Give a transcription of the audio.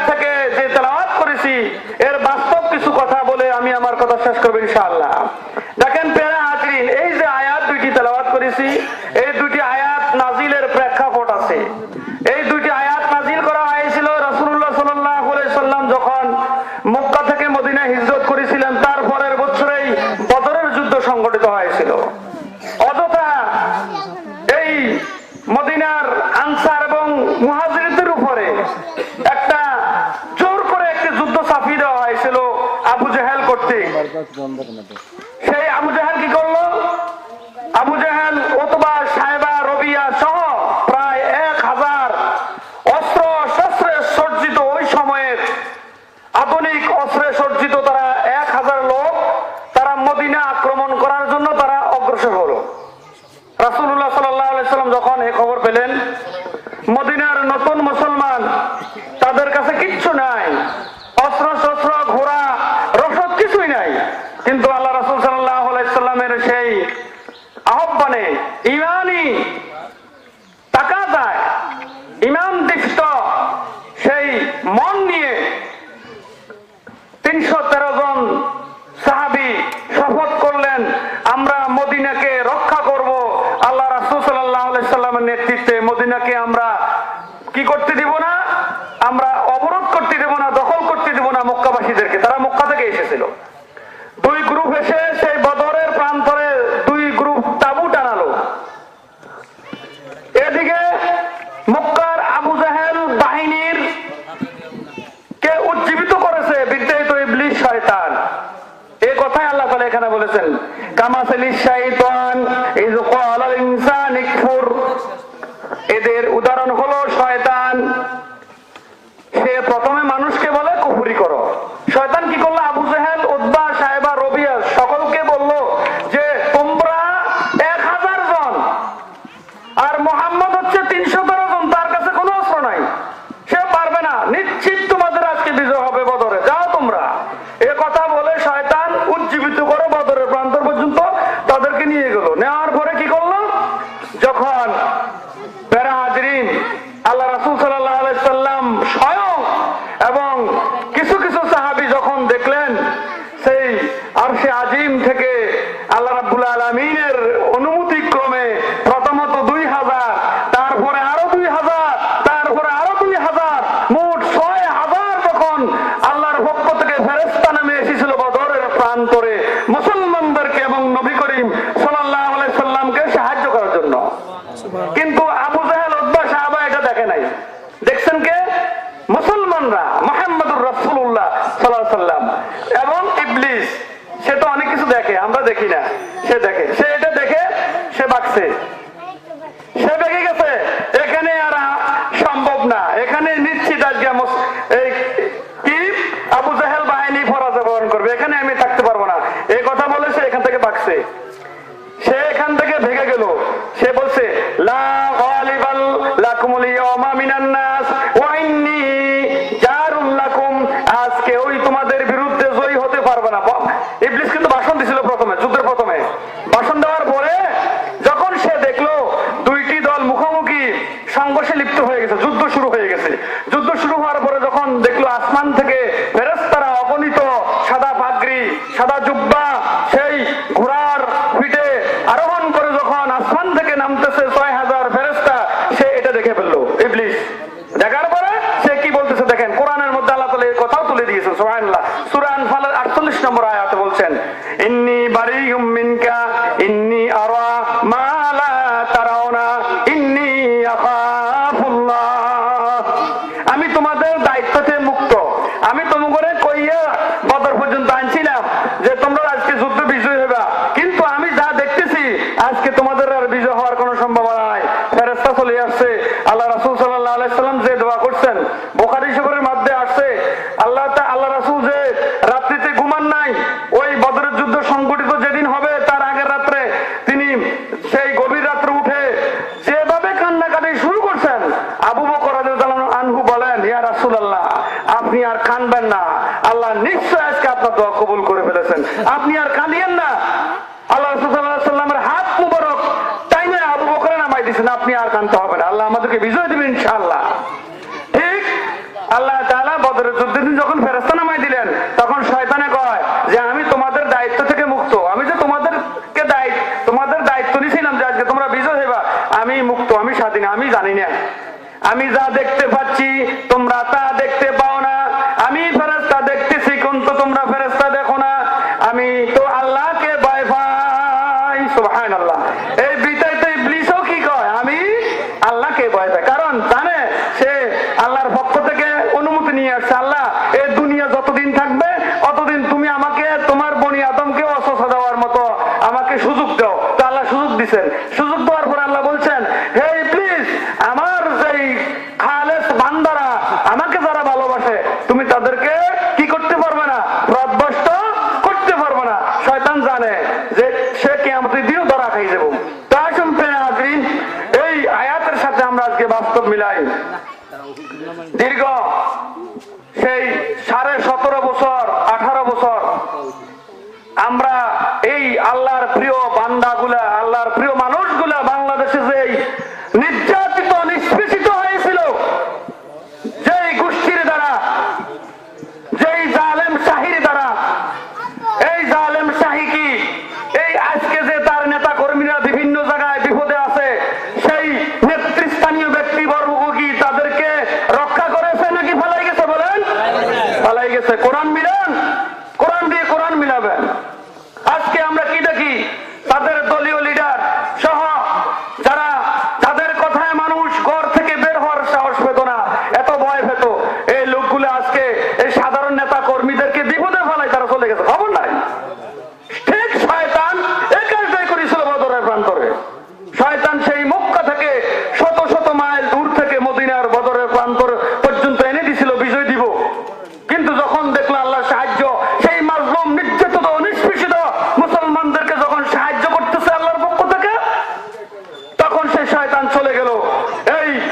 থেকে যে তেলাওয়াত করেছি এর বাস্তব কিছু কথা বলে আমি আমার কথা শেষ করব ইনশাআল্লাহ। দেখেন প্রিয় হাজরিন, এই যে আয়াত দুইটি তেলাওয়াত করেছি, এই দুইটি আয়াত নাজিলের প্রেক্ষাপট আছে। এই দুইটি আয়াত নাজিল করা হয়েছিল রাসূলুল্লাহ সাল্লাল্লাহু আলাইহি সাল্লাম যখন মক্কা থেকে মদিনায় হিজরত করেছিলেন, তার পরের বছরেই বদরের যুদ্ধ সংঘটিত হয়েছিল। অযথা এই মদিনার আনসার এবং মুহাজিরদের উপরে একটা জোর করে একটি যুদ্ধ চাপিয়ে দেওয়া হয়েছিল আবু জেহেল কর্তৃক। সেই আবু জেহেল কি করলো? আবু জেহেল, উতবা, সাইবা, রবিয়া সহ প্রায় 1000 অস্ত্র শস্ত্রে সজ্জিত, ওই সময়ের আধুনিক অস্ত্রে সজ্জিত তারা 1000 লোক, তারা মদিনা আক্রমণ করার জন্য তারা অগ্রসর হলো। রাসূলুল্লাহ সাল্লাল্লাহু আলাইহি সাল্লাম যখন এই খবর পেলেন মদিনার নতুন মুসলমান, তাদের কাছে কিচ্ছু নাই, অস্ত্র শস্ত্র, ঘোড়া, রসদ কিছুই নাই, কিন্তু আল্লাহ রাসূল সাল্লাল্লাহু আলাইহি সাল্লামের সেই আহ্বানে ঈমানি তাকাযায়, ঈমান দীপ্ত সেই মন নিয়ে 313 জন সাহাবী শপথ করলেন, আমরা মদিনাকে রক্ষা করব। আল্লাহ রাসূল সাল্লাল্লাহু আলাইহি সাল্লামের নেতৃত্বে মদিনাকে আমরা কি করতে দিব না, আমরা অবরোধ করতে দেব না, দখল করতে দেব না মক্কাবাসীদেরকে। তারা মক্কা থেকে এসেছিল। দুই গ্রুপ এসে সেই বদরের প্রান্তরে দুই গ্রুপ তাঁবু টানালো। এদিকে মক্কার আবু জাহেল বাহিনীর কে উজ্জীবিত করেছে বিদ্যায়িত ইবলিস শয়তান। এই কথাই আল্লাহ তাআলা এখানে বলেছেন, কামাসালিশ শাইতান ইয ক্বালা লিল ইনসানি কুফর। এদের উদাহরণ হলো শয়তান, সে প্রথমে মানুষকে বলে কুফরি করো। শয়তান কি করলো? আবু জেহেল, উতবা, সাইবা, রবিয়া সকলকে বলল যে তোমরা 1000 জন আর মুহাম্মদ হচ্ছে 313 জন, তার কাছে কোনো অস্ত্র নাই, সে পারবে না, নিশ্চিত তোমাদের আজকে বিজয় হবে বদরে, যাও তোমরা। এ কথা বলে শয়তান উজ্জীবিত করে বদরের প্রান্তর পর্যন্ত তাদেরকে নিয়ে গেল। নেওয়ার পরে কি করলো? যখন প্যারা হাজরিন আল্লাহ রাসূল সাল্লাল্লাহু আলাইহি সাল্লাম স্বয়ং এবং কিছু কিছু সাহাবী যখন দেখলেন সেই আরশে আজিম থেকে আল্লাহ রাব্বুল আলামিনের অনুমতি ক্রমে প্রথমত 2000, তারপরে আরো 2000, তারপরে আরো 2000, মোট 6000 যখন আল্লাহর পক্ষ থেকে ফেরেশতা নেমে এসেছিল বদরের প্রান্তরে মুসলমানদেরকে এবং নবী করিম সাল্লাল্লাহু আলাইহি সাল্লামকে সাহায্য করার জন্য। কিন্তু আবু জাহেল, উতবা, সাহাবা এটা দেখে নাই। দেখছেন কে? মুসলমানরা, মুহাম্মদুর রাসূলুল্লাহ সাল্লাল্লাহু আলাইহি সাল্লাম এবং ইবলিস। সে তো অনেক কিছু দেখে, আমরা দেখি না, সে দেখে। সে এটা দেখে সে বাকছে, সে বেগে গেছে, এখানে আর সম্ভব না, এখানে নিশ্চিত আজকে এই কি আবু জাহেল বাহিনী পরাজয় বরণ করবে, এখানে আমি থাকতে পারবো না, এই কথা বলে সে এখান থেকে বাকছে। সে এখান থেকে ভেগে গেল। সে বলছে লা গালিবাল লাকুমুল ইয়াওমা মিনান নাস ওয়া ইন্নী জারুল লাকুম, আজকে ওই তোমাদের বিরুদ্ধে জয়ী হতে পারবে না। ইবলিস কিন্তু ভাষণ দিছিল প্রথমে, যুদ্ধের প্রথমে ভাষণ দেওয়ার পরে যখন সে দেখলো দুইটি দল মুখোমুখি সংঘর্ষে লিপ্ত হয়ে গেছে, যুদ্ধ শুরু হয়ে গেছে। যুদ্ধ শুরু হওয়ার পরে যখন দেখলো আসমান থেকে ফেরেশতারা অগণিত সাদা পাগড়ি, সাদা জুব্বা, সেই ঘোড়ার পিঠে আরোহণ করে যখন আসমান থেকে নামতেছে 6000 ফেরেশতা, সে এটা দেখে ফেললো ইবলিস। দেখার পরে সে কি বলতেছে দেখেন, কোরআনের মধ্যে আল্লাহ তাআলা এই কথাও তুলে দিয়েছেন। সুবহানাল্লাহ, সূরা আনফালের 48 নম্বর আয়াতে বলছেন, ইন্নী বারিউম মিনকা ইন্নী আরা মা লা তারাউনা ইন্নী আখাফুল্লাহ। আমি তোমাদের দায়িত্ব থেকে মুক্ত। আমি তোমাকে কইয়া বদর পর্যন্ত আনছিলাম যে তোমরা আজকে যুদ্ধ বিজয়ী হবে, কিন্তু আমি যা দেখতেছি আজকে তোমাদের আর বিজয় হওয়ার কোনো সম্ভাবনা নাই। ফেরেশতা চলে আসছে। আল্লাহ রাসূল সাল্লাল্লাহু আলাইহি সাল্লাম যে দোয়া করছেন বুখারী শরীফের মধ্যে আসছে, আল্লাহ রাসূল যে রাত্রিতে ঘুমান নাই, ওই বদরের যুদ্ধ সংঘটিত যেদিন হবে তার আগের রাত্রে তিনি সেই গভীর রাত্রে উঠে যেভাবে কান্নাকাটি শুরু করছেন, আবু বকর রাদিয়াল্লাহু আনহু বলেন, ইয়া রাসূলুল্লাহ আপনি আর কাঁদবেন না, আল্লাহ নিশ্চয় আজকে আপনার দোয়া কবুল করে ফেলেছেন, আপনি আর কাঁদিয়েন না। আল্লাহ রাসূল সাল্লাল্লাহু আলাইহি সাল্লামের হাত মুবারক টাইমে আবু বকরের নামাই দিয়েছেন, আপনি আর কাঁদতে হবে না, আল্লাহ আমাদেরকে বিজয় দিবেন ইনশাআল্লাহ। ঠিক আল্লাহ তাআলা সেই 17.5 বছর 18 বছর আমরা এই আল্লাহর প্রিয় বান্দাগুলা, আল্লাহর প্রিয় মানুষগুলা বাংলাদেশে যেই নির্যাতিত নিষ্পেষিত হয়েছিল, যেই গোষ্ঠীর দ্বারা, যেই জালেম শাহীর দ্বারা, এই জালেম শাহী কি এই আজকে যে তার নেতা কর্মীরা বিভিন্ন জায়গায় বিপদে আছে, সেই নেতৃস্থানীয় ব্যক্তিবর্গ কি তাদেরকে রক্ষা করেছে নাকি ফালাই গেছে? বলেন, ফালাই গেছে। কোরআন মিলান, কোরআন দিয়ে কোরআন মিলাবেন। আজকে আমরা কি দেখি, তাদের দলীয় লিডার সহ যারা, তাদের কথায় মানুষ ঘর থেকে বের হওয়ার সাহস পেত না, এত ভয় পেত, এই লোকগুলো আজকে এই সাধারণ নেতা কর্মীদেরকে বিপদে ফেলাই তারা চলে গেছে, খবর নাই? ঠিক শয়তান এই কাজটাই করেছিল বদরের প্রান্তরে। শয়তান সেই মক্কা থেকে শত শত মাইল দূর থেকে মদিনার বদরের প্রান্তর পর্যন্ত এনে দিছিল বিজয় দিব, কিন্তু যখন দেখলো আল্লাহ সাহায্য, সেই মাজলুম নির্যাতিত নিষ্পেষিত মুসলমানদেরকে যখন সাহায্য করতেছে আল্লাহর পক্ষ থেকে, তখন সেই শয়তান চলে গেল।